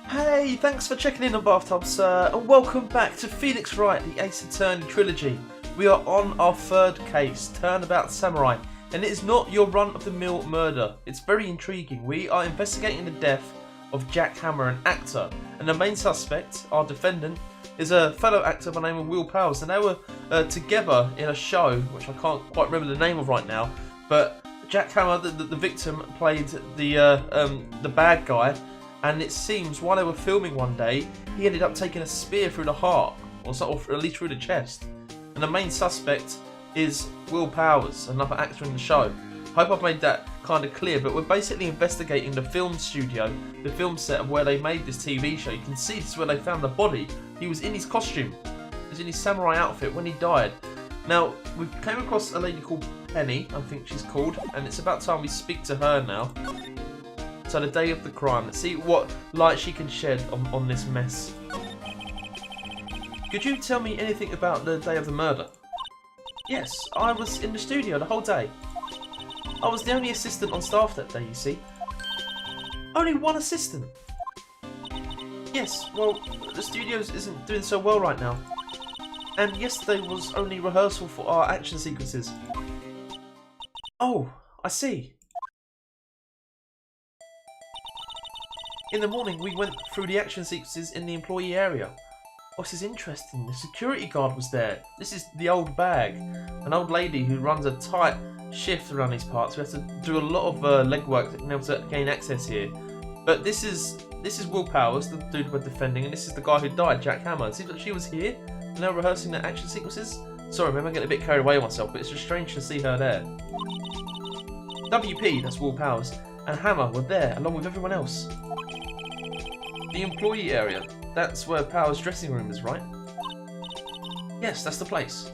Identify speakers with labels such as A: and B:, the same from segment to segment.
A: Hey, thanks for checking in on Bathtub, sir, and welcome back to Phoenix Wright, the Ace Attorney Trilogy. We are on our third case, Turnabout Samurai, and it is not your run-of-the-mill murder. It's very intriguing. We are investigating the death of Jack Hammer, an actor, and the main suspect, our defendant, is a fellow actor by the name of Will Powers, and they were together in a show, which I can't quite remember the name of right now, but Jack Hammer, the victim, played the bad guy. And it seems while they were filming one day, he ended up taking a spear through the heart, or at least through the chest. And the main suspect is Will Powers, another actor in the show. I hope I've made that kind of clear, but we're basically investigating the film studio, the film set of where they made this TV show. You can see this is where they found the body. He was in his costume. He was in his samurai outfit when he died. Now, we came across a lady called Penny, I think she's called, and it's about time we speak to her now. So the day of the crime, let's see what light she can shed on this mess. Could you tell me anything about the day of the murder? Yes, I was in the studio the whole day. I was the only assistant on staff that day, you see. Only one assistant? Yes, well, the studio isn't doing so well right now. And yesterday was only rehearsal for our action sequences. Oh, I see. In the morning, we went through the action sequences in the employee area. Oh, this is interesting. The security guard was there. This is the old bag, an old lady who runs a tight shift around these parts. We have to do a lot of legwork to be able to gain access here. But this is Will Powers, the dude we're defending, and this is the guy who died, Jack Hammer. It seems like she was here, and they were rehearsing the action sequences. Sorry, maybe I'm getting a bit carried away with myself, but it's just strange to see her there. WP, that's Will Powers, and Hammer were there, along with everyone else. The employee area, that's where Powers' dressing room is, right? Yes, that's the place.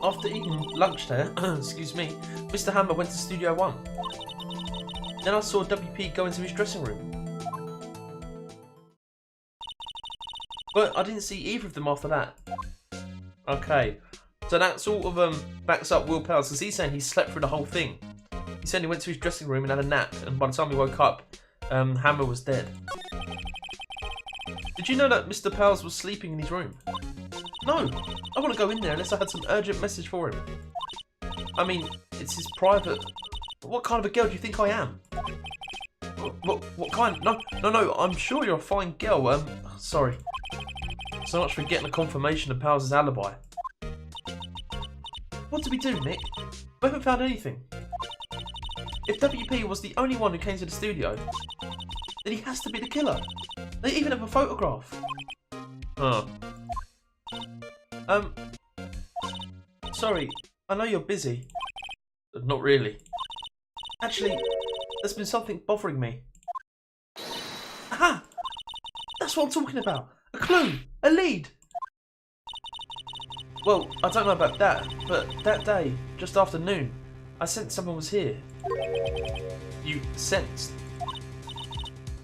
A: After eating lunch there, excuse me, Mr. Hammer went to Studio 1. Then I saw WP go into his dressing room. But I didn't see either of them after that. Okay, so that sort of backs up Will Powers, because he's saying he slept through the whole thing. He said he went to his dressing room and had a nap, and by the time he woke up, Hammer was dead. Did you know that Mr. Powers was sleeping in his room? No, I want to go in there unless I had some urgent message for him. I mean, it's his private... What kind of a girl do you think I am? What kind? No, I'm sure you're a fine girl. Sorry. So much for getting a confirmation of Powers' alibi. What do we do, Nick? We haven't found anything. If WP was the only one who came to the studio, then he has to be the killer. They even have a photograph. Huh. Sorry, I know you're busy. Not really. Actually, there's been something bothering me. Aha! That's what I'm talking about. A clue! A lead! Well, I don't know about that, but that day, just after noon, I sensed someone was here. You sensed?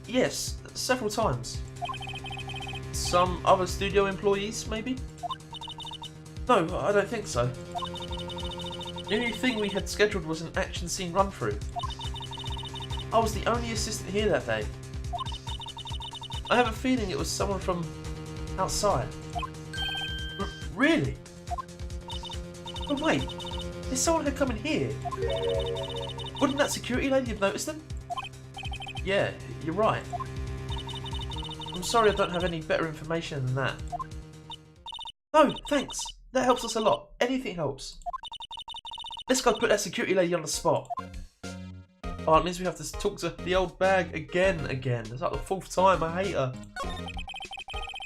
A: Yes, several times. Some other studio employees, maybe? No, I don't think so. The only thing we had scheduled was an action scene run-through. I was the only assistant here that day. I have a feeling it was someone from outside. Really? But wait, if someone had come in here, wouldn't that security lady have noticed them? Yeah, you're right. I'm sorry I don't have any better information than that. No, thanks. That helps us a lot. Anything helps. Let's go put that security lady on the spot. Oh, it means we have to talk to the old bag again. It's like the fourth time. I hate her.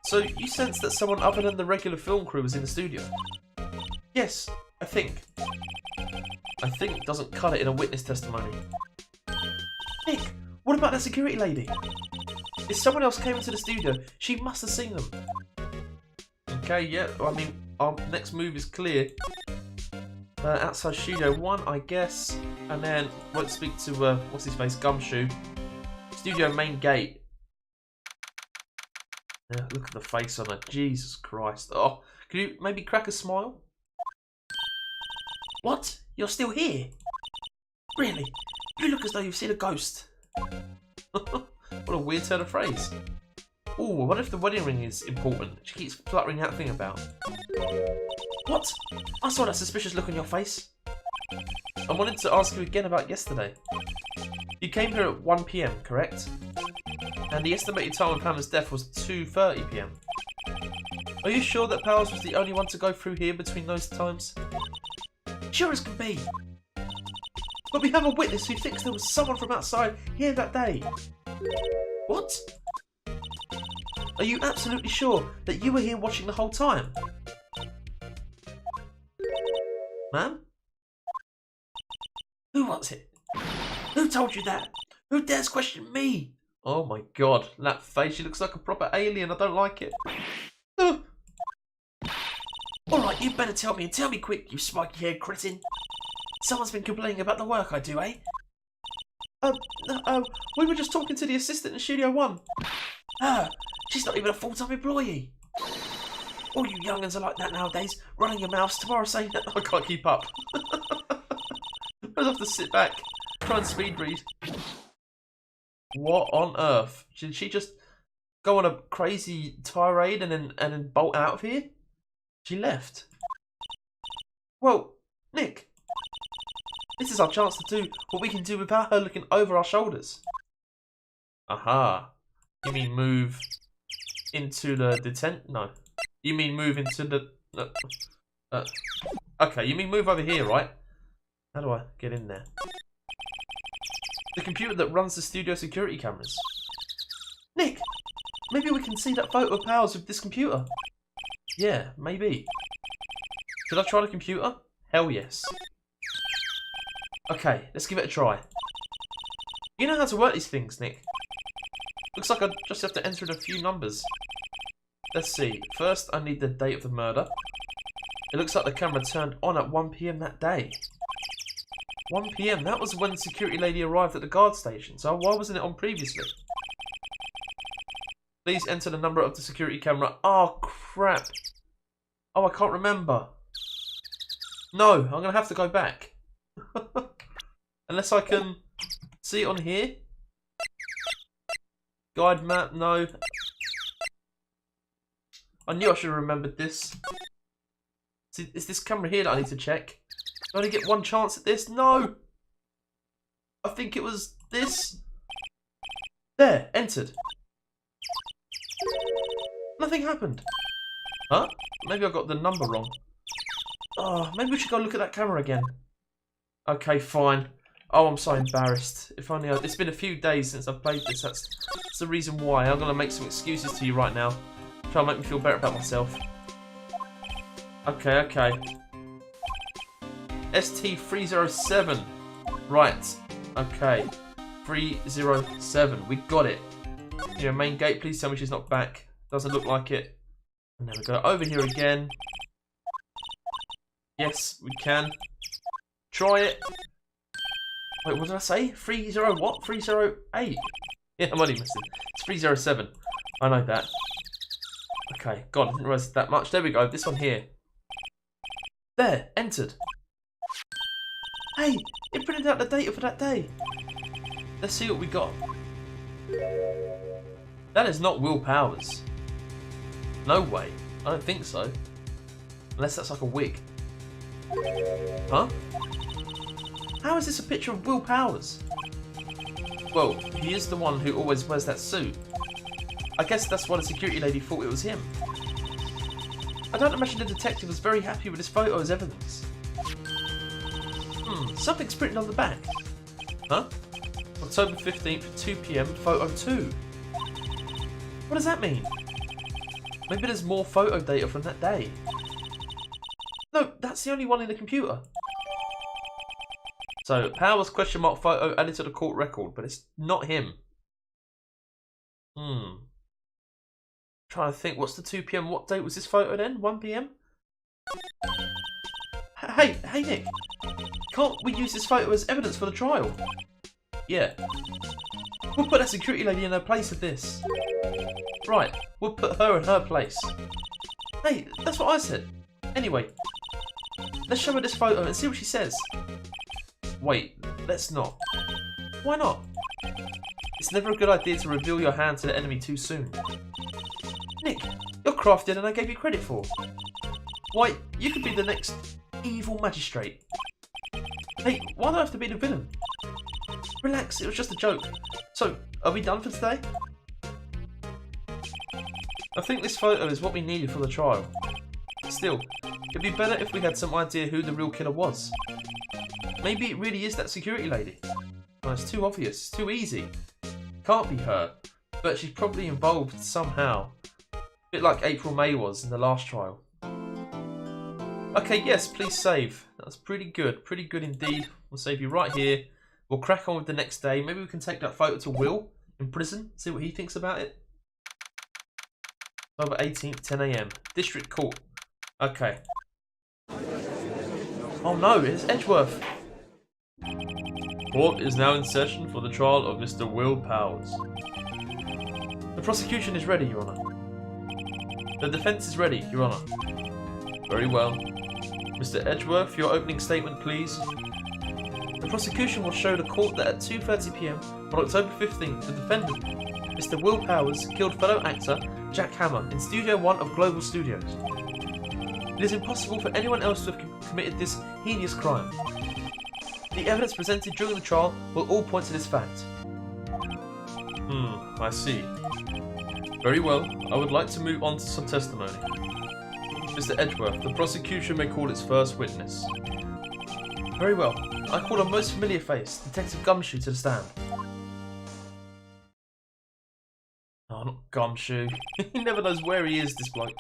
A: So, you sense that someone other than the regular film crew was in the studio? Yes, I think. I think doesn't cut it in a witness testimony. Nick, what about that security lady? If someone else came into the studio, she must have seen them. Okay, yeah, I mean, our next move is clear. Outside Studio 1, I guess. And then, won't speak to, what's his face, Gumshoe. Studio main gate. Yeah, look at the face on her. Jesus Christ. Oh, can you maybe crack a smile? What? You're still here? Really? You look as though you've seen a ghost. What a weird turn of phrase. Ooh, what if the wedding ring is important? She keeps fluttering that thing about. What? I saw that suspicious look on your face. I wanted to ask you again about yesterday. You came here at 1 PM, correct? And the estimated time of Pamela's death was 2:30 PM. Are you sure that Powers was the only one to go through here between those times? Sure as can be. But we have a witness who thinks there was someone from outside here that day. What? Are you absolutely sure that you were here watching the whole time? Ma'am? Who was it? Who told you that? Who dares question me? Oh my god, that face, she looks like a proper alien, I don't like it. Alright, you better tell me, and tell me quick, you spiky-haired cretin. Someone's been complaining about the work I do, eh? We were just talking to the assistant in Studio 1. She's not even a full-time employee. All you young'uns are like that nowadays, running your mouths tomorrow saying that I can't keep up. I'd have to sit back, try and speed read. What on earth? Did she just go on a crazy tirade and then bolt out of here? She left. Well, Nick, this is our chance to do what we can do without her looking over our shoulders. Aha. You mean move into the No. You mean move into the... okay, you mean move over here, right? How do I get in there? The computer that runs the studio security cameras. Nick, maybe we can see that photo of Powers with this computer. Yeah, maybe. Should I try the computer? Hell yes. Okay, let's give it a try. You know how to work these things, Nick. Looks like I just have to enter in a few numbers. Let's see. First, I need the date of the murder. It looks like the camera turned on at 1 PM that day. 1 PM, that was when the security lady arrived at the guard station, so why wasn't it on previously? Please enter the number of the security camera. Oh, crap. Oh, I can't remember. No, I'm going to have to go back. Unless I can see it on here. Guide map, no. I knew I should have remembered this. See, it's this camera here that I need to check. Do I only get one chance at this? No! I think it was this. There, entered. Nothing happened. Huh? Maybe I got the number wrong. Oh, maybe we should go look at that camera again. Okay, fine. Oh, I'm so embarrassed. If only it's been a few days since I've played this. That's the reason why. I'm going to make some excuses to you right now. Try and make me feel better about myself. Okay. ST307. Right. Okay. 307. We got it. Your main gate. Please tell me she's not back. Doesn't look like it. And then we go over here again. Yes, we can. Try it. Wait, what did I say? 30 what? 308. Yeah, I'm only missing. It's 307. I know that. Okay, God, I didn't realise that much. There we go. This one here. There, entered. Hey, it printed out the data for that day. Let's see what we got. That is not Will Powers. No way. I don't think so. Unless that's like a wig. Huh? How is this a picture of Will Powers? Well, he is the one who always wears that suit. I guess that's why the security lady thought it was him. I don't imagine the detective was very happy with this photo as evidence. Something's printed on the back. Huh? October 15th, 2 PM, photo 2. What does that mean? Maybe there's more photo data from that day. No, that's the only one in the computer. So, Powers question mark photo added to the court record, but it's not him. Trying to think, what's the 2 PM? What date was this photo then? 1 PM? Hey, Nick. Can't we use this photo as evidence for the trial? Yeah. We'll put that security lady in her place of this. Right, we'll put her in her place. Hey, that's what I said. Anyway, let's show her this photo and see what she says. Wait, let's not. Why not? It's never a good idea to reveal your hand to the enemy too soon. Nick, you're craftier than I gave you credit for. Why, you could be the next evil magistrate. Hey, why do I have to be the villain? Relax, it was just a joke. So, are we done for today? I think this photo is what we needed for the trial. Still, it'd be better if we had some idea who the real killer was. Maybe it really is that security lady. Oh, it's too obvious, too easy. Can't be her, but she's probably involved somehow. A bit like April May was in the last trial. Okay, yes, please save. That's pretty good indeed. We'll save you right here. We'll crack on with the next day. Maybe we can take that photo to Will in prison, see what he thinks about it. October 18th, 10 AM. District Court. Okay. Oh no, it's Edgeworth. Court is now in session for the trial of Mr. Will Powers. The prosecution is ready, Your Honour. The defence is ready, Your Honour. Very well. Mr. Edgeworth, your opening statement, please. The prosecution will show the court that at 2:30 PM on October 15th, the defendant, Mr. Will Powers, killed fellow actor Jack Hammer in Studio 1 of Global Studios. It is impossible for anyone else to have committed this heinous crime. The evidence presented during the trial will all point to this fact. I see. Very well, I would like to move on to some testimony. Mr. Edgeworth, the prosecution may call its first witness. Very well, I call a most familiar face, Detective Gumshoe, to the stand. Oh, not Gumshoe. He never knows where he is, this bloke.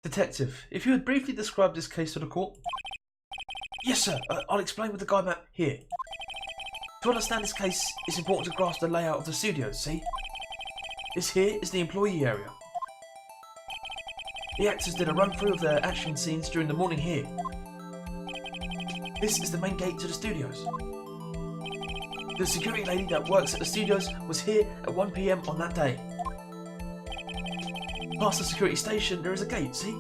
A: Detective, if you would briefly describe this case to the court. Yes, sir. I'll explain with the guide map here. To understand this case, it's important to grasp the layout of the studios, see? This here is the employee area. The actors did a run-through of their action scenes during the morning here. This is the main gate to the studios. The security lady that works at the studios was here at 1 PM on that day. Past the security station, there is a gate, see?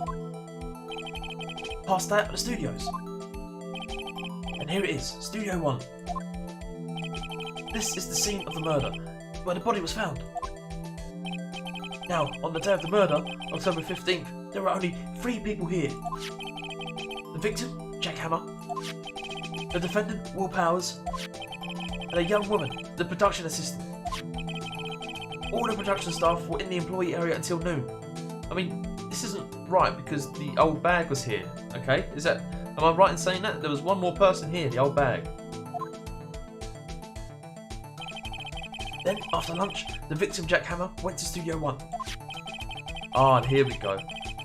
A: Past that are the studios. And here it is, Studio 1. This is the scene of the murder, where the body was found. Now, on the day of the murder, October 15th, there were only 3 people here. The victim, Jack Hammer, the defendant, Will Powers, and a young woman, the production assistant. All the production staff were in the employee area until noon. I mean, this isn't right because the old bag was here, okay? Am I right in saying that? There was one more person here, the old bag. Then, after lunch, the victim, Jack Hammer, went to Studio 1. Ah, and here we go.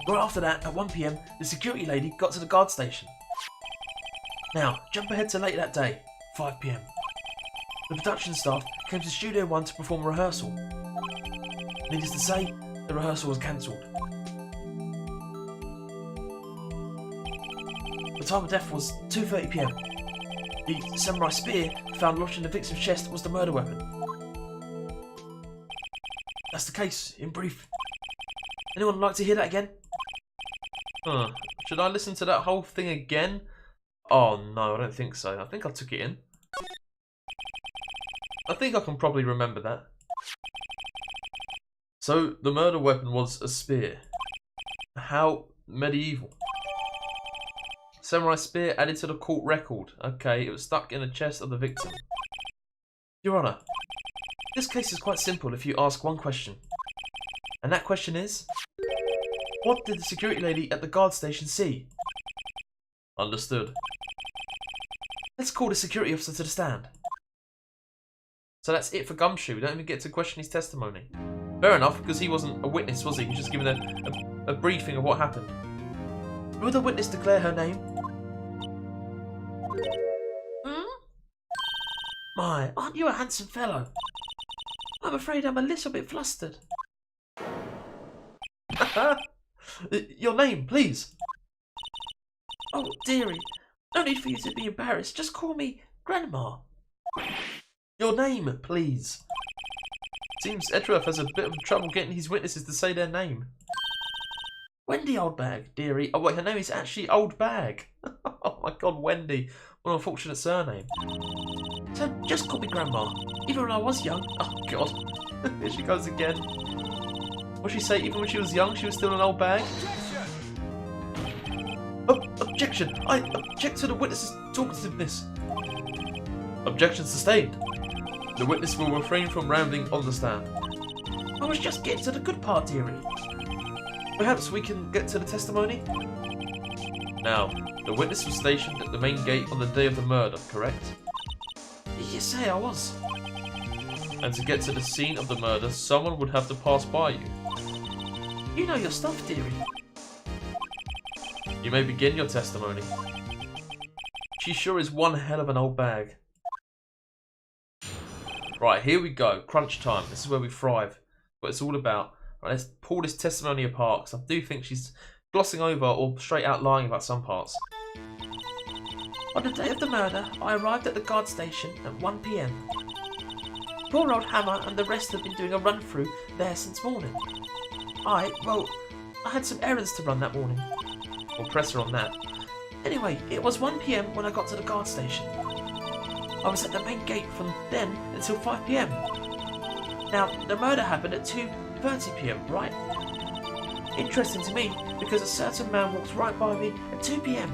A: Right after that, at 1 PM, the security lady got to the guard station. Now, jump ahead to later that day, 5 PM. The production staff came to Studio 1 to perform a rehearsal. Needless to say, the rehearsal was cancelled. The time of death was 2:30 PM. The samurai spear found lodged in the victim's chest was the murder weapon. That's the case, in brief. Anyone like to hear that again? Should I listen to that whole thing again? Oh no, I don't think so. I think I took it in. I think I can probably remember that. So, the murder weapon was a spear. How medieval. Samurai spear added to the court record. Okay, it was stuck in the chest of the victim. Your Honour, this case is quite simple if you ask one question. And that question is, what did the security lady at the guard station see? Understood. Let's call the security officer to the stand. So that's it for Gumshoe. We don't even get to question his testimony. Fair enough, because he wasn't a witness, was he? He was just given a briefing of what happened. Will the witness declare her name? My, aren't you a handsome fellow? I'm afraid I'm a little bit flustered. Your name, please. Oh, dearie. No need for you to be embarrassed. Just call me Grandma. Your name, please. Seems Edgeworth has a bit of trouble getting his witnesses to say their name. Wendy Oldbag, dearie. Oh wait, her name is actually Oldbag. Oh my god, Wendy. What an unfortunate surname. So just call me Grandma.
B: Even when I was young.
A: Oh, God. Here she goes again. What'd she say? Even when she was young, she was still an old bag? Objection! I object to the witness's talkativeness. Objection sustained. The witness will refrain from rambling on the stand.
B: I was just getting to the good part, dearie.
A: Perhaps we can get to the testimony? Now, the witness was stationed at the main gate on the day of the murder, correct?
B: Yes, say I was.
A: And to get to the scene of the murder, someone would have to pass by you.
B: You know your stuff, dearie.
A: You may begin your testimony. She sure is one hell of an old bag. Right, here we go. Crunch time. This is where we thrive. What it's all about. Right, let's pull this testimony apart, because I do think she's glossing over or straight out lying about some parts.
B: On the day of the murder, I arrived at the guard station at 1 PM. Poor old Hammer and the rest have been doing a run-through there since morning. I had some errands to run that morning.
A: We'll press her on that.
B: Anyway, it was 1 PM when I got to the guard station. I was at the main gate from then until 5 PM. Now, the murder happened at 2:30 PM, right? Interesting to me, because a certain man walked right by me at 2 PM.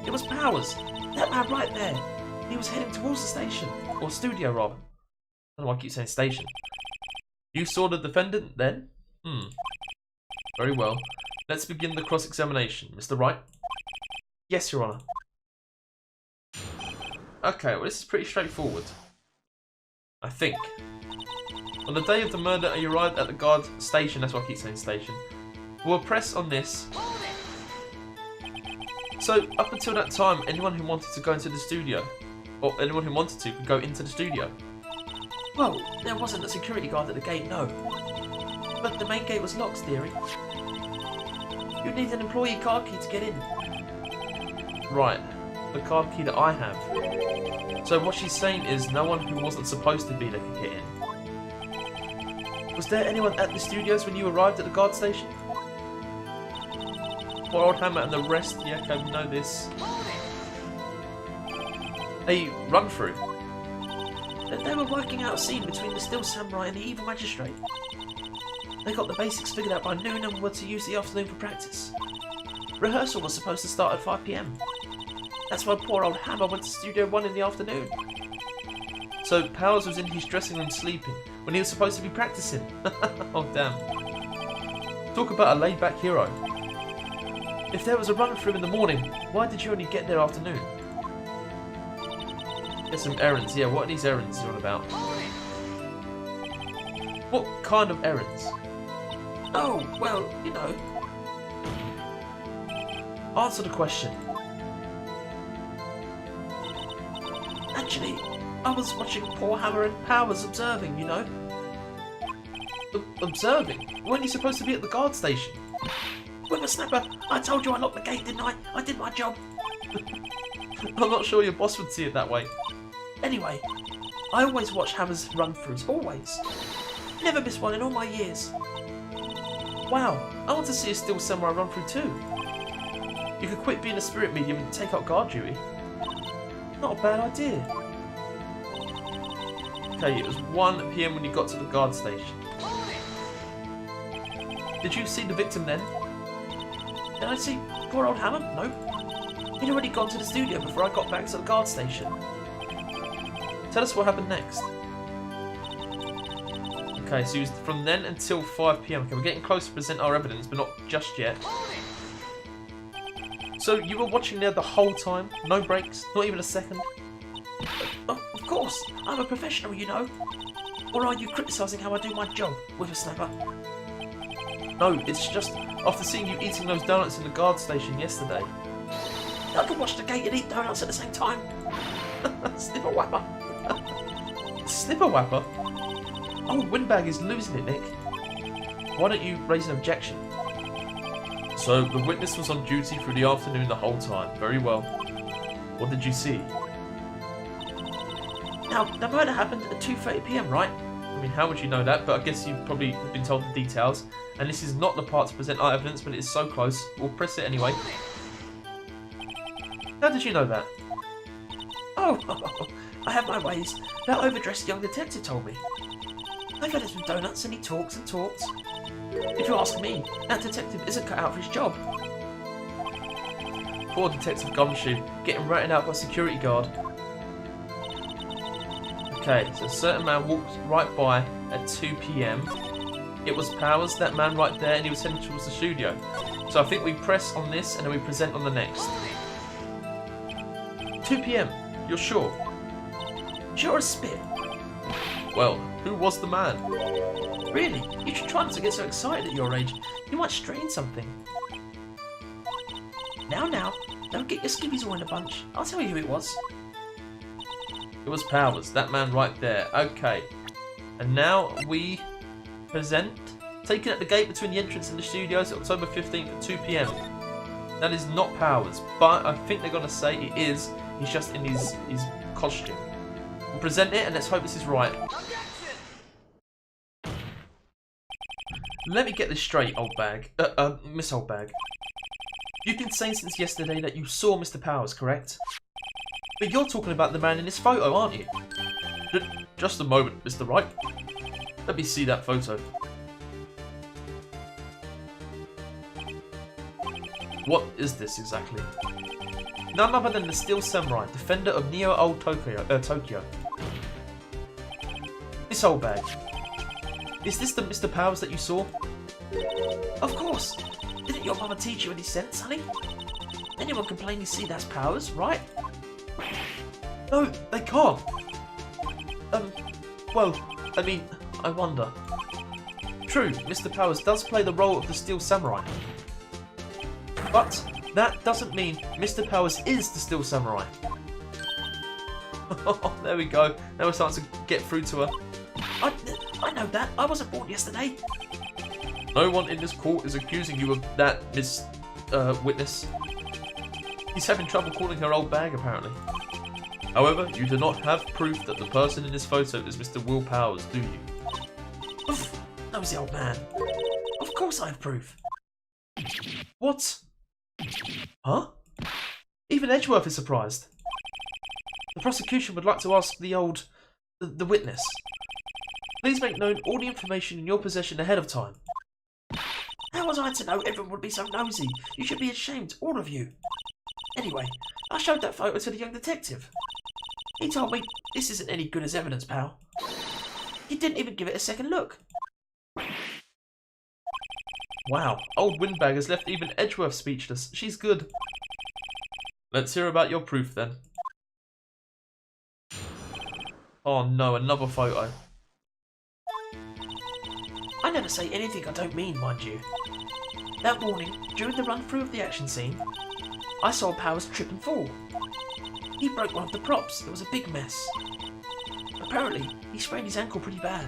B: It was Powers, that man right there. He was heading towards the station,
A: Or studio, rather. I don't know why I keep saying station. You saw the defendant then? Very well. Let's begin the cross-examination. Mr. Wright?
B: Yes, Your Honour.
A: Okay, well this is pretty straightforward. I think. On the day of the murder, you arrived at the guard station. That's why I keep saying station. We'll press on this. So, up until that time, anyone who wanted to go into the studio, or anyone who wanted to, could go into the studio.
B: Well, there wasn't a security guard at the gate, no. But the main gate was locked, dearie. You'd need an employee card key to get in.
A: Right, the card key that I have. So what she's saying is no one who wasn't supposed to be there could get in. Was there anyone at the studios when you arrived at the guard station? Poor old Hammer and the rest, yeah, okay, we know this. A run-through.
B: They were working out a scene between the still samurai and the evil magistrate. They got the basics figured out by noon and were to use the afternoon for practice. Rehearsal was supposed to start at 5 PM. That's why poor old Hammer went to Studio 1 in the afternoon.
A: So Powers was in his dressing room sleeping when he was supposed to be practicing. Oh damn. Talk about a laid-back hero. If there was a run-through in the morning, why did you only get there afternoon? Get some errands. Yeah, what are these errands you're on about? What kind of errands?
B: Oh, well, you know.
A: Answer the question.
B: Actually, I was watching poor Hammer and Powers observing, you know.
A: Observing? Weren't you supposed to be at the guard station?
B: Whippersnapper, I told you I locked the gate, didn't I? I did my job.
A: I'm not sure your boss would see it that way.
B: Anyway, I always watch Hammer's run-throughs, always. Never missed one in all my years.
A: Wow, I want to see a still samurai run-through too. You could quit being a spirit medium and take up guard duty. Not a bad idea. Okay, it was 1 PM when you got to the guard station. Did you see the victim then?
B: Did I see poor old Hammer? Nope. He'd already gone to the studio before I got back to the guard station.
A: Tell us what happened next. Okay, so it was from then until 5 PM. Okay, we're getting close to present our evidence, but not just yet. So you were watching there the whole time? No breaks? Not even a second?
B: Oh, of course, I'm a professional, you know. Or are you criticising how I do my job, Whippersnapper?
A: No, it's just after seeing you eating those donuts in the guard station yesterday.
B: I could watch the gate and eat donuts at the same time. Snipper whapper.
A: Snipper whapper? Oh, Windbag is losing it, Nick. Why don't you raise an objection? So, the witness was on duty through the afternoon the whole time. Very well. What did you see?
B: Now, the murder happened at 2:30 PM, right?
A: I mean, how would you know that? But I guess you probably have been told the details. And this is not the part to present our evidence, but it is so close. We'll press it anyway. How did you know that?
B: Oh, I have my ways. That overdressed young detective told me. I've had some donuts and he talks and talks. If you ask me, that detective isn't cut out for his job.
A: Poor Detective Gumshoe, getting ratted out by a security guard. Okay, so a certain man walked right by at 2 PM. It was Powers, that man right there, and he was heading towards the studio. So I think we press on this and then we present on the next. 2 PM, you're sure?
B: Sure as spit.
A: Well, who was the man?
B: Really? You should try not to get so excited at your age. You might strain something. Now, don't get your skivvies all in a bunch. I'll tell you who it was.
A: It was Powers, that man right there. Okay. And now we present. Taken at the gate between the entrance and the studios, October 15th at 2 PM. That is not Powers, but I think they're going to say it is. He's just in his costume. We'll present it and let's hope this is right. Let me get this straight, Oldbag. Ms Oldbag. You've been saying since yesterday that you saw Mr. Powers, correct? But you're talking about the man in this photo, aren't you? Just a moment, Mr. Wright. Let me see that photo. What is this exactly? None other than the Steel Samurai, defender of Neo-Old Tokyo. Ms Oldbag. Is this the Mr. Powers that you saw?
B: Of course. Didn't your mama teach you any sense, honey? Anyone can plainly see that's Powers, right?
A: No, they can't. Well, I mean, I wonder. True, Mr. Powers does play the role of the Steel Samurai. But that doesn't mean Mr. Powers is the Steel Samurai. There we go. Now we're starting to get through to her.
B: I know that. I wasn't born yesterday.
A: No one in this court is accusing you of that, Miss Witness. He's having trouble calling her old bag, apparently. However, you do not have proof that the person in this photo is Mr. Will Powers, do you?
B: Oof, nosy old man. Of course I have proof.
A: What? Huh? Even Edgeworth is surprised. The prosecution would like to ask the witness. Please make known all the information in your possession ahead of time.
B: How was I to know everyone would be so nosy? You should be ashamed, all of you. Anyway, I showed that photo to the young detective. He told me this isn't any good as evidence, pal. He didn't even give it a second look.
A: Wow, old Windbag has left even Edgeworth speechless. She's good. Let's hear about your proof then. Oh no, another photo.
B: I never say anything I don't mean, mind you. That morning, during the run-through of the action scene, I saw Powers trip and fall. He broke one of the props. There was a big mess. Apparently, he sprained his ankle pretty bad.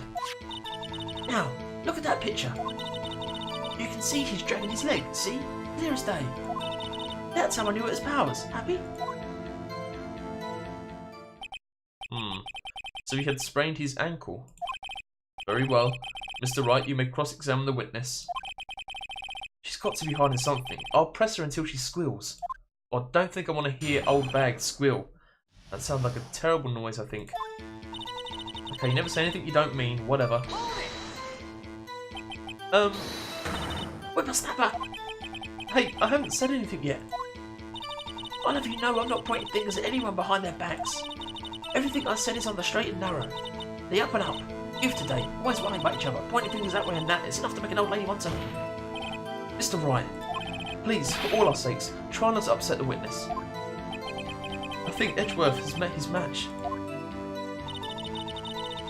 B: Now, look at that picture. You can see he's dragging his leg, see? Clear as day. That's how I knew it was Powers. Happy?
A: So he had sprained his ankle. Very well. Mr. Wright, you may cross-examine the witness. She's got to be hiding something. I'll press her until she squeals. I don't think I want to hear old bag squeal. That sounds like a terrible noise, I think. Okay, you never say anything you don't mean. Whatever.
B: Whippersnapper!
A: Hey, I haven't said anything yet.
B: I'll have you know I'm not pointing fingers at anyone behind their backs. Everything I said is on the straight and narrow. The up and up. Youth today, always lying about each other, pointing fingers that way and that. It's enough to make an old lady want to...
A: Mr. Wright, please, for all our sakes, try not to upset the witness. I think Edgeworth has met his match.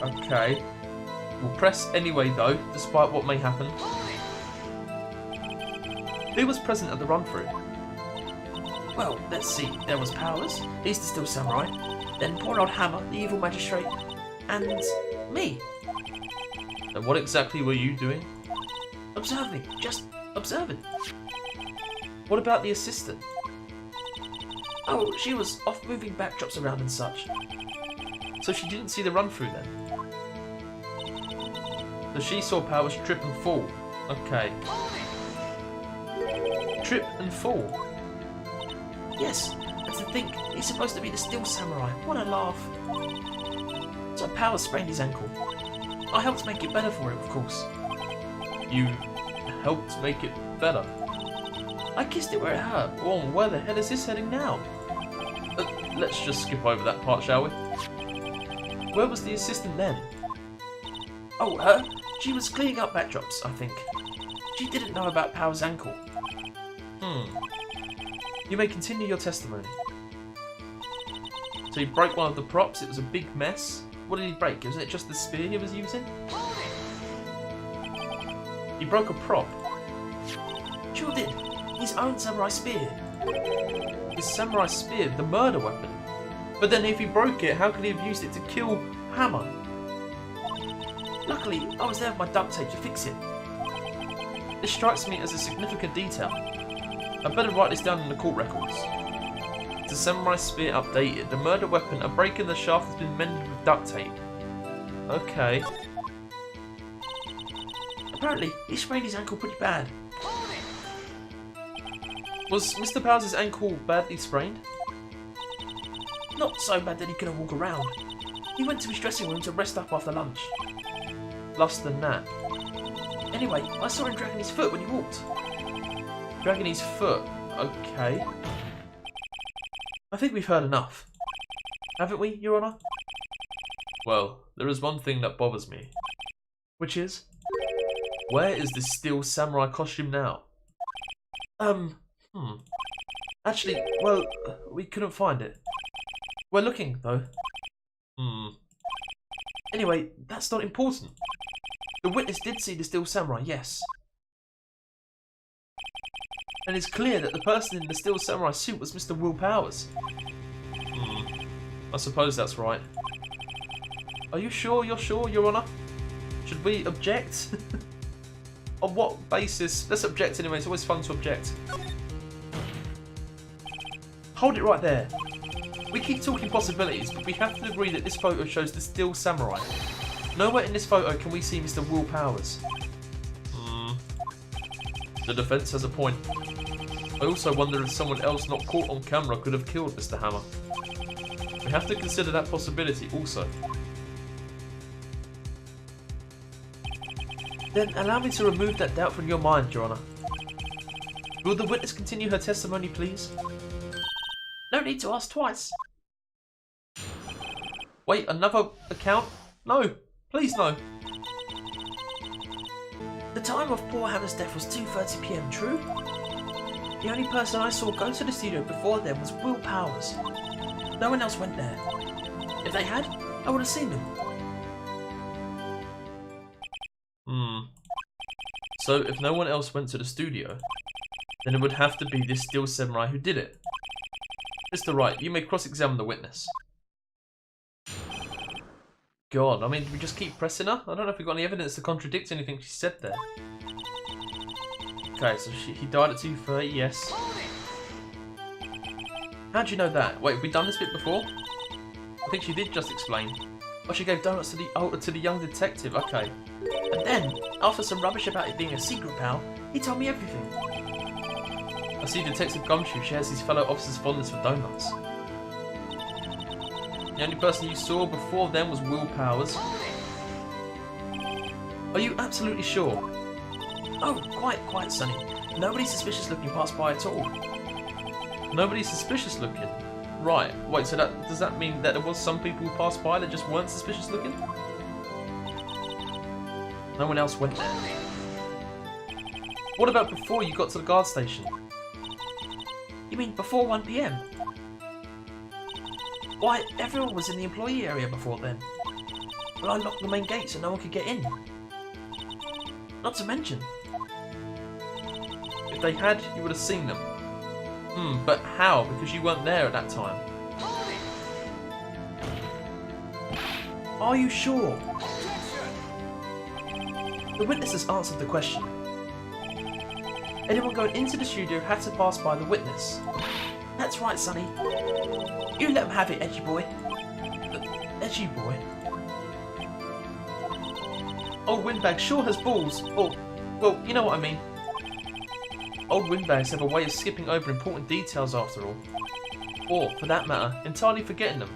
A: Okay. We'll press anyway though, despite what may happen. Who was present at the run-through?
B: Well, let's see. There was Powers, he's the Steel Samurai, then poor old Hammer, the evil magistrate, and me.
A: And what exactly were you doing?
B: Observing, just observing.
A: What about the assistant?
B: Oh, she was off moving backdrops around and such.
A: So she didn't see the run-through then? So she saw Powers trip and fall. Okay. Trip and fall?
B: Yes, And to think he's supposed to be the Still Samurai. What a laugh. So Powers sprained his ankle. I helped make it better for him, of course.
A: You helped make it better?
B: I kissed it where it hurt.
A: Oh, where the hell is this heading now? Let's just skip over that part, shall we? Where was the assistant then?
B: Oh, her? She was cleaning up backdrops, I think. She didn't know about Powers' ankle.
A: You may continue your testimony. So he broke one of the props, it was a big mess. What did he break? Was it just the spear he was using? He broke a prop.
B: Sure did. His own samurai spear.
A: His samurai spear, the murder weapon. But then if he broke it, how could he have used it to kill Hammer?
B: Luckily, I was there with my duct tape to fix it.
A: This strikes me as a significant detail. I better write this down in the court records. The samurai spear updated. The murder weapon, a break in the shaft, has been mended with duct tape. Okay.
B: Apparently, he sprained his ankle pretty bad.
A: Was Mr. Powers' ankle badly sprained?
B: Not so bad that he couldn't walk around. He went to his dressing room to rest up after lunch.
A: Less than that.
B: Anyway, I saw him dragging his foot when he walked.
A: Dragging his foot. Okay. I think we've heard enough. Haven't we, Your Honour? Well, there is one thing that bothers me.
B: Which is?
A: Where is this Steel Samurai costume now? Actually, well, we couldn't find it. We're looking, though.
B: Anyway, that's not important. The witness did see the Steel Samurai, yes.
A: And it's clear that the person in the Steel Samurai suit was Mr. Will Powers. I suppose that's right. Are you sure you're sure, Your Honour? Should we object? On what basis? Let's object anyway, it's always fun to object. Hold it right there. We keep talking possibilities, but we have to agree that this photo shows the Steel Samurai. Nowhere in this photo can we see Mr. Will Powers. The defence has a point. I also wonder if someone else not caught on camera could have killed Mr. Hammer. We have to consider that possibility also. Then allow me to remove that doubt from your mind, Your Honour. Will the witness continue her testimony, please?
B: No need to ask twice.
A: Wait, another account? No, please no.
B: The time of poor Hammer's death was 2:30 PM, true? The only person I saw go to the studio before then was Will Powers. No one else went there. If they had, I would have seen them.
A: So if no one else went to the studio, then it would have to be this Steel Samurai who did it. Mr. Wright, you may cross-examine the witness. God, I mean, do we just keep pressing her? I don't know if we've got any evidence to contradict anything she said there. Okay, so he died at 2:30, yes. How'd you know that? Wait, have we done this bit before? I think she did just explain. Oh, she gave donuts to the young detective, okay.
B: And then, after some rubbish about it being a secret, pal, he told me everything.
A: I see Detective Gumshoe shares his fellow officer's fondness for donuts. The only person you saw before then was Will Powers. Are you absolutely sure?
B: Oh, quite, Sonny. Nobody suspicious looking passed by at all.
A: Nobody suspicious looking? Right, wait, so does that mean that there was some people who passed by that just weren't suspicious looking? No one else went there. What about before you got to the guard station?
B: You mean before 1 PM? Why, everyone was in the employee area before then. But I locked the main gate so no one could get in. Not to mention.
A: If they had, you would have seen them. But how? Because you weren't there at that time.
B: Are you sure? The witness has answered the question. Anyone going into the studio had to pass by the witness. That's right, Sonny. You let him have it, edgy boy. Edgy boy?
A: Old windbags sure has balls. Or, well, you know what I mean. Old windbags have a way of skipping over important details after all. Or, for that matter, entirely forgetting them.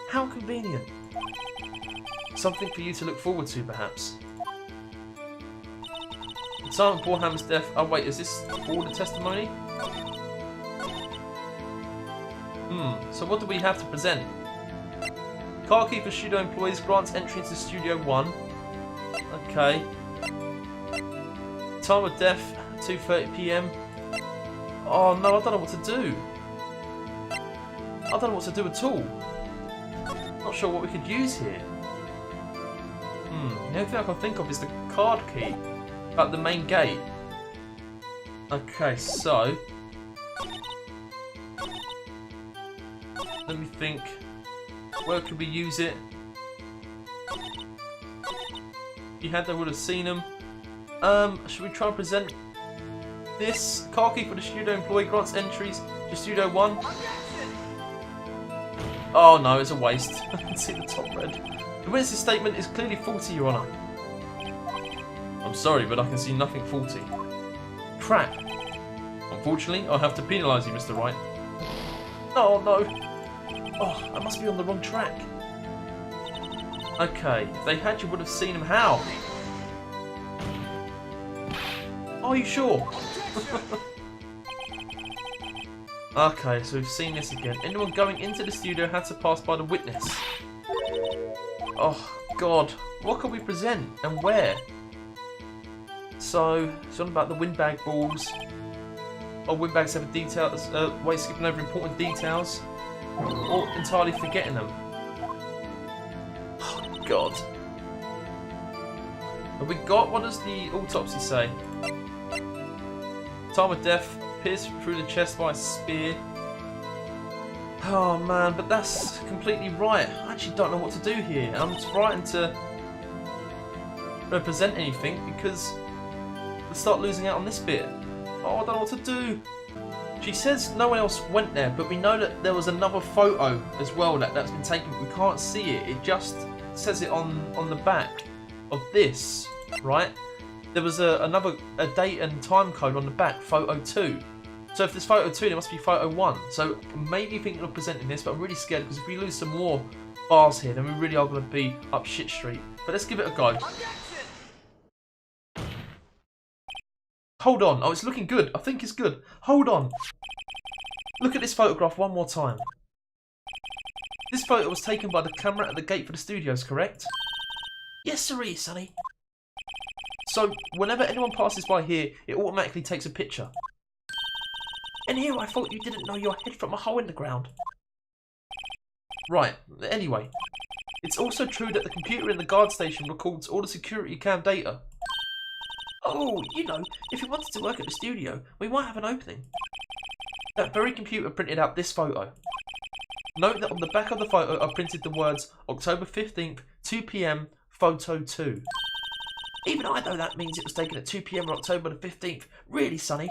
B: How convenient.
A: Something for you to look forward to, perhaps. The time of poor Hammer's death... Oh wait, is this all the testimony? So what do we have to present? Car key for studio employees grants entry into Studio 1. Okay. Time of death, 2:30 PM. Oh no, I don't know what to do. I don't know what to do at all. Not sure what we could use here. The only thing I can think of is the card key at the main gate. Okay, so... let me think. Where could we use it? If you had, they would have seen them. Should we try and present this? Car key for the studio employee grants entries to Studio 1. Oh no, it's a waste. I can see the top red. The witness's statement is clearly faulty, Your Honour. I'm sorry, but I can see nothing faulty. Crap. Unfortunately, I'll have to penalise you, Mr. Wright. Oh no. Oh, I must be on the wrong track. Okay, if they had, you would have seen him. How? Are you sure? Okay, so we've seen this again. Anyone going into the studio had to pass by the witness. Oh, God. What can we present? And where? So, it's on about the windbag balls. Oh, windbags have a detail, way of skipping over important details. Or entirely forgetting them. Oh, God. Have we got, what does the autopsy say? Time of death, pierced through the chest by a spear. Oh man, but that's completely right. I actually don't know what to do here. I'm frightened to represent anything because we'll start losing out on this bit. Oh, I don't know what to do. She says no one else went there, but we know that there was another photo as well that's been taken. We can't see it. It just says it on the back of this, right? There was a date and time code on the back, photo 2. So if there's photo 2, there must be photo 1. So maybe thinking of presenting this, but I'm really scared because if we lose some more bars here, then we really are going to be up shit street. But let's give it a go. Hold on. Oh, it's looking good. I think it's good. Hold on. Look at this photograph one more time. This photo was taken by the camera at the gate for the studios, correct?
B: Yes, sirree, sonny.
A: So, whenever anyone passes by here, it automatically takes a picture.
B: And here I thought you didn't know your head from a hole in the ground.
A: Right, anyway. It's also true that the computer in the guard station records all the security cam data.
B: Oh, you know, if we wanted to work at the studio, we might have an opening.
A: That very computer printed out this photo. Note that on the back of the photo are printed the words October 15th, 2 PM, photo 2.
B: Even I know that means it was taken at 2 PM on October the 15th. Really, Sonny?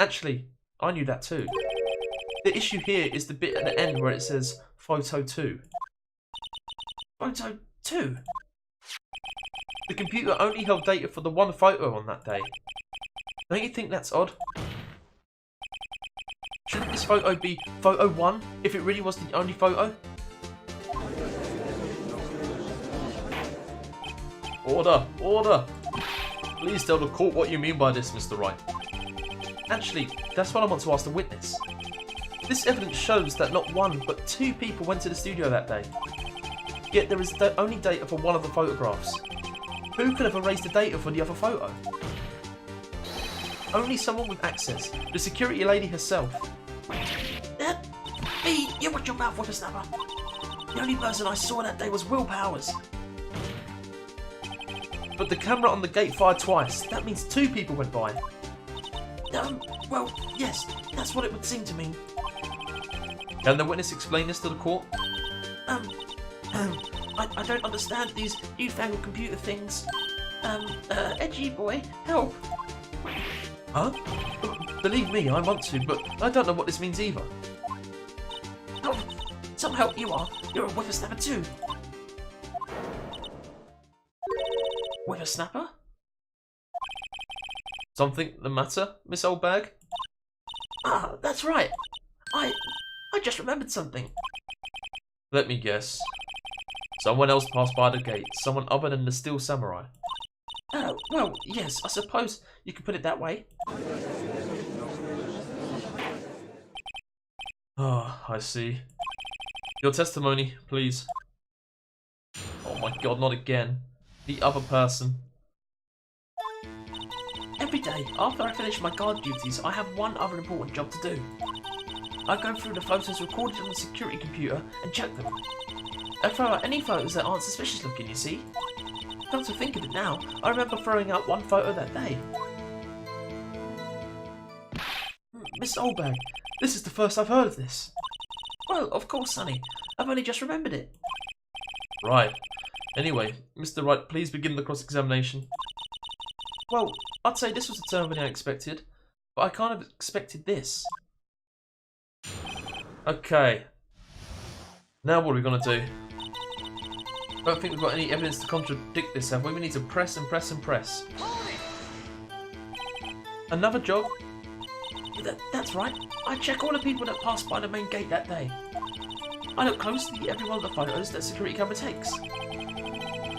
A: Actually, I knew that too. The issue here is the bit at the end where it says photo 2.
B: Photo 2?
A: The computer only held data for the one photo on that day. Don't you think that's odd? Shouldn't this photo be photo 1 if it really was the only photo? Order! Order! Please tell the court what you mean by this, Mr. Wright. Actually, that's what I want to ask the witness. This evidence shows that not one, but 2 people went to the studio that day. Yet there is only data for one of the photographs. Who could have erased the data for the other photo? Only someone with access. The security lady herself.
B: Me, you watch your mouth, whippersnapper. The only person I saw that day was Will Powers.
A: But the camera on the gate fired twice. That means 2 people went by.
B: Well, yes, that's what it would seem to mean.
A: Can the witness explain this to the court?
B: I don't understand these newfangled computer things. Edgy boy, help.
A: Huh? Believe me, I want to, but I don't know what this means either.
B: Oh, some help you are. You're a whippersnapper too. Whippersnapper?
A: Something the matter, Ms Oldbag?
B: Ah, that's right. I just remembered something.
A: Let me guess. Someone else passed by the gate. Someone other than the Steel Samurai.
B: Well, yes, I suppose you could put it that way.
A: Ah, I see. Your testimony, please. Oh my god, not again. The other person.
B: Every day, after I finish my guard duties, I have one other important job to do. I go through the photos recorded on the security computer and check them. I throw out any photos that aren't suspicious looking, you see. Come to think of it now, I remember throwing out one photo that day.
A: Ms Oldbag, this is the first I've heard of this.
B: Well, of course, Sonny. I've only just remembered it.
A: Right. Anyway, Mr. Wright, please begin the cross-examination.
B: Well, I'd say this was the turn than I expected, but I kind of expected this.
A: Okay. Now what are we going to do? I don't think we've got any evidence to contradict this, have we? We need to press and press and press. Another job?
B: That's right. I check all the people that passed by the main gate that day. I look closely at every one of the photos that security camera takes.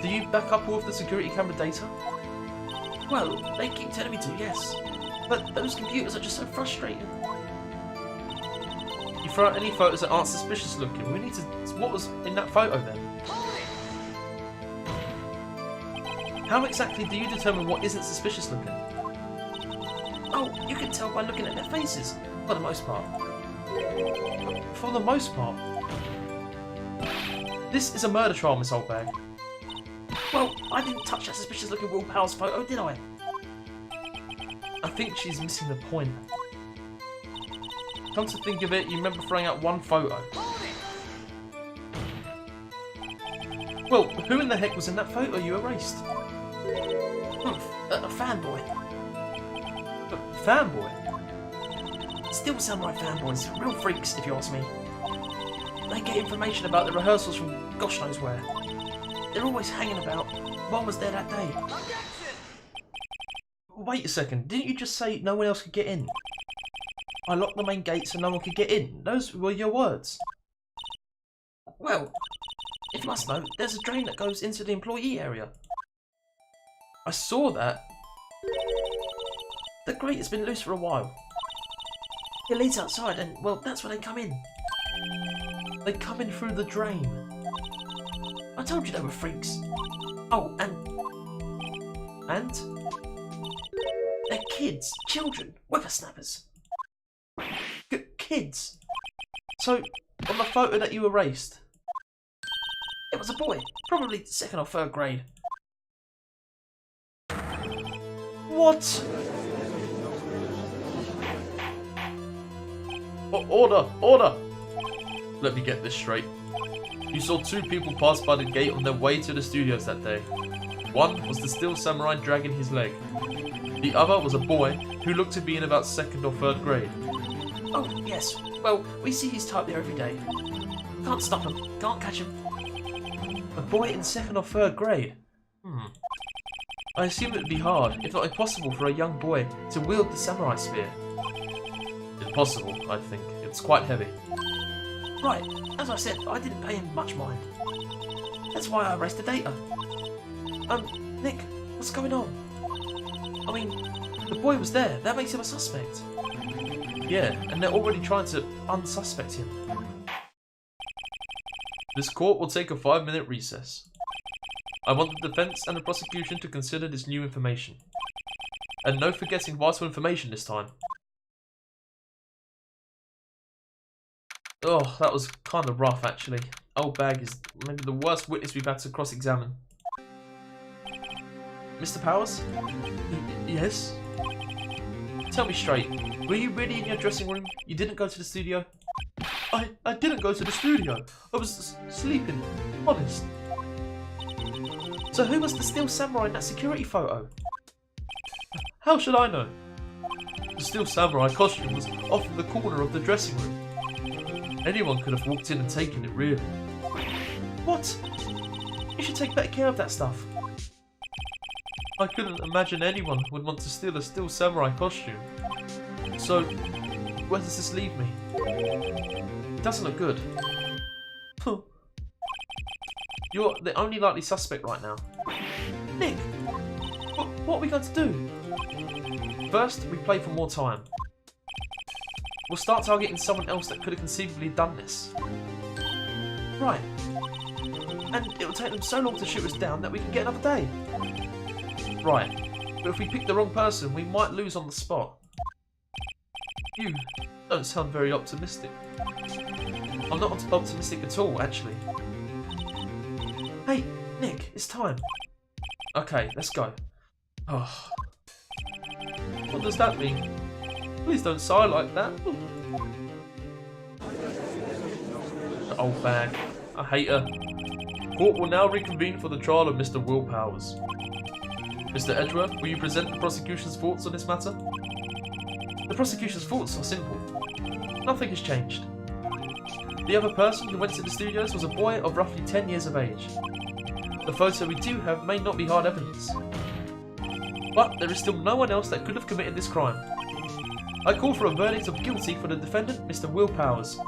A: Do you back up all of the security camera data?
B: Well, they keep telling me to, yes. But those computers are just so frustrating.
A: You throw out any photos that aren't suspicious looking. We need to... What was in that photo then? How exactly do you determine what isn't suspicious looking?
B: Oh, you can tell by looking at their faces, for the most part.
A: For the most part? This is a murder trial, Ms Oldbag.
B: Well, I didn't touch that suspicious looking Will Powell's photo, did I?
A: I think she's missing the point. Come to think of it, you remember throwing out one photo. Well, who in the heck was in that photo you erased?
B: A fanboy.
A: A fanboy?
B: Still Samurai fanboys, real freaks if you ask me. They get information about the rehearsals from gosh knows where. They're always hanging about. One was there that day.
A: Wait a second, didn't you just say no one else could get in? I locked the main gate so no one could get in. Those were your words.
B: Well, if you must know, there's a drain that goes into the employee area.
A: I saw that.
B: The grate has been loose for a while. It leads outside and, well, that's where they come in.
A: They come in through the drain.
B: I told you they were freaks. Oh, and... They're kids, children, whippersnappers.
A: Kids? So, on the photo that you erased?
B: It was a boy, probably 2nd or 3rd grade.
A: What? Order! Order! Let me get this straight. You saw 2 people pass by the gate on their way to the studios that day. One was the Steel Samurai dragging his leg. The other was a boy who looked to be in about 2nd or 3rd grade.
B: Oh, yes. Well, we see his type there every day. Can't stop him. Can't catch him.
A: A boy in 2nd or 3rd grade? I assume it would be hard, if not impossible, for a young boy to wield the samurai spear. Impossible, I think. It's quite heavy.
B: Right. As I said, I didn't pay him much mind. That's why I erased the data. Nick, what's going on? I mean, the boy was there. That makes him a suspect.
A: Yeah, and they're already trying to unsuspect him. This court will take a 5-minute recess. I want the defense and the prosecution to consider this new information. And no forgetting vital information this time. Oh, that was kind of rough actually. Oldbag is maybe the worst witness we've had to cross-examine. Mr. Powers? Yes? Tell me straight, were you really in your dressing room? You didn't go to the studio? I didn't go to the studio. I was sleeping. Honest.
B: So who was the Steel Samurai in that security photo?
A: How should I know? The Steel Samurai costume was off in the corner of the dressing room. Anyone could have walked in and taken it, really.
B: What? You should take better care of that stuff.
A: I couldn't imagine anyone would want to steal a Steel Samurai costume. So, where does this leave me? It doesn't look good. You're the only likely suspect right now.
B: Nick, what are we going to do?
A: First, we play for more time. We'll start targeting someone else that could have conceivably done this.
B: Right. And it will take them so long to shoot us down that we can get another day.
A: Right. But if we pick the wrong person, we might lose on the spot. You don't sound very optimistic. I'm not optimistic at all, actually.
B: Hey, Nick, it's time.
A: Okay, let's go. Oh. What does that mean? Please don't sigh like that. The old bag. I hate her. Court will now reconvene for the trial of Mr. Willpowers. Mr. Edgeworth, will you present the prosecution's thoughts on this matter?
B: The prosecution's thoughts are simple.
A: Nothing has changed. The other person who went to the studios was a boy of roughly 10 years of age. The photo we do have may not be hard evidence. But there is still no one else that could have committed this crime. I call for a verdict of guilty for the defendant, Mr. Willpowers.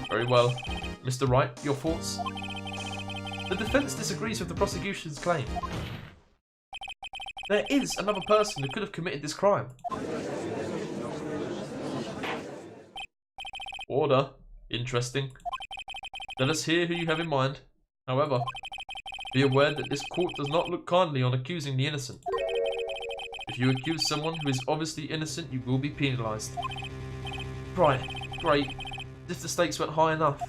A: Very well. Mr. Wright, your thoughts? The defence disagrees with the prosecution's claim. There is another person who could have committed this crime. Order. Interesting. Let us hear who you have in mind. However, be aware that this court does not look kindly on accusing the innocent. If you accuse someone who is obviously innocent, you will be penalised.
B: Right, great. As if the stakes weren't high enough.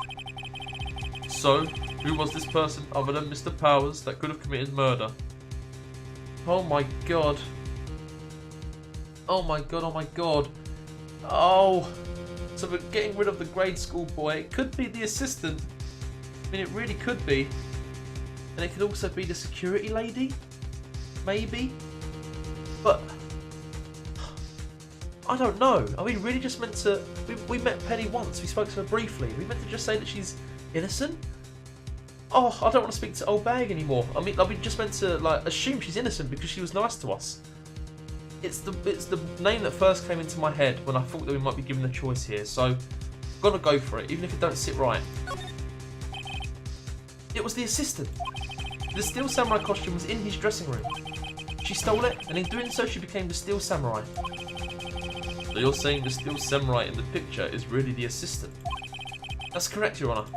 A: So, who was this person other than Mr. Powers that could have committed murder?
B: Oh my god. Oh my god, oh my god. Oh. So we're getting rid of the grade school boy. It could be the assistant. I mean, it really could be. And it could also be the security lady. Maybe. But I don't know. Are we really just meant to... We met Penny once. We spoke to her briefly. We meant to just say that she's innocent? Oh, I don't want to speak to Oldbag anymore. I mean, are we just meant to like assume she's innocent because she was nice to us? It's the name that first came into my head when I thought that we might be given a choice here. So, I'm gonna go for it, even if it don't sit right. It was the assistant. The Steel Samurai costume was in his dressing room. She stole it, and in doing so, she became the Steel Samurai.
A: So you're saying the Steel Samurai in the picture is really the assistant?
B: That's correct, Your Honour.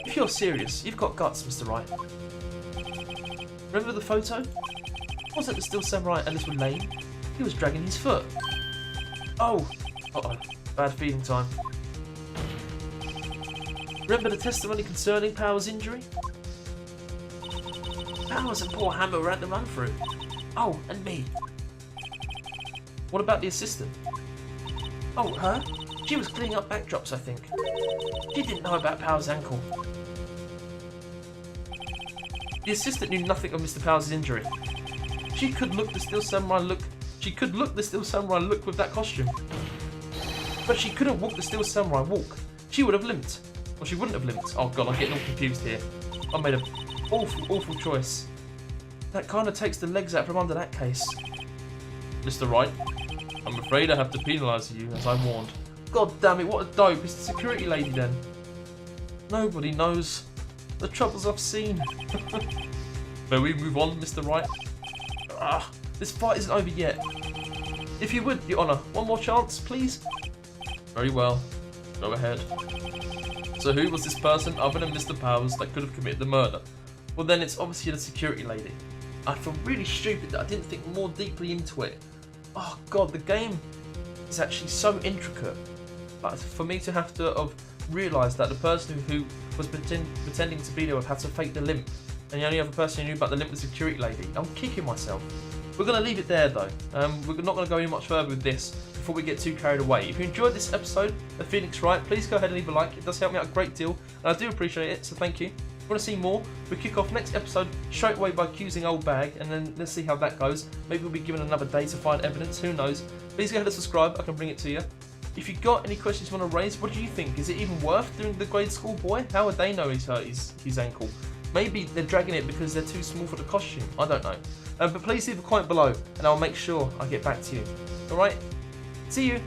B: If you're serious, you've got guts, Mr. Wright. Remember the photo? Wasn't the Steel Samurai a little lame? He was dragging his foot. Oh! Uh-oh. Bad feeding time. Remember the testimony concerning Powers' injury? Powers and poor Hammer were at the run-through. Oh, and me. What about the assistant? Oh, her? She was cleaning up backdrops, I think. She didn't know about Powers' ankle. The assistant knew nothing of Mr. Powers' injury. She could look the Steel Samurai look. She could look the Steel Samurai look with that costume. But she couldn't walk the Steel Samurai walk. She would have limped. Or she wouldn't have limped. Oh god, I'm getting all confused here. I made an awful choice. That kind of takes the legs out from under that case.
A: Mr. Wright, I'm afraid I have to penalise you, as I warned.
B: God damn it, what a dope. It's the security lady then. Nobody knows the troubles I've seen.
A: May we move on, Mr. Wright?
B: Ah, this fight isn't over yet. If you would, Your Honour, one more chance, please.
A: Very well. Go ahead. So who was this person other than Mr. Powers that could have committed the murder?
B: Well then it's obviously the security lady. I feel really stupid that I didn't think more deeply into it. Oh god, the game is actually so intricate. But for me to have to have realised that the person who was pretending to be there had to fake the limp, and the only other person who knew about the limp was the security lady, I'm kicking myself. We're going to leave it there though. We're not going to go any much further with this before we get too carried away. If you enjoyed this episode of Phoenix Wright, please go ahead and leave a like. It does help me out a great deal, and I do appreciate it, so thank you. If you want to see more, we kick off next episode straight away by accusing Oldbag, and then let's see how that goes. Maybe we'll be given another day to find evidence, who knows. Please go ahead and subscribe, I can bring it to you. If you've got any questions you want to raise, what do you think? Is it even worth doing the grade school boy? How would they know he's hurt his ankle?
A: Maybe they're dragging it because they're too small for the costume. I don't know. But please leave a comment below and I'll make sure I get back to you. Alright? See you!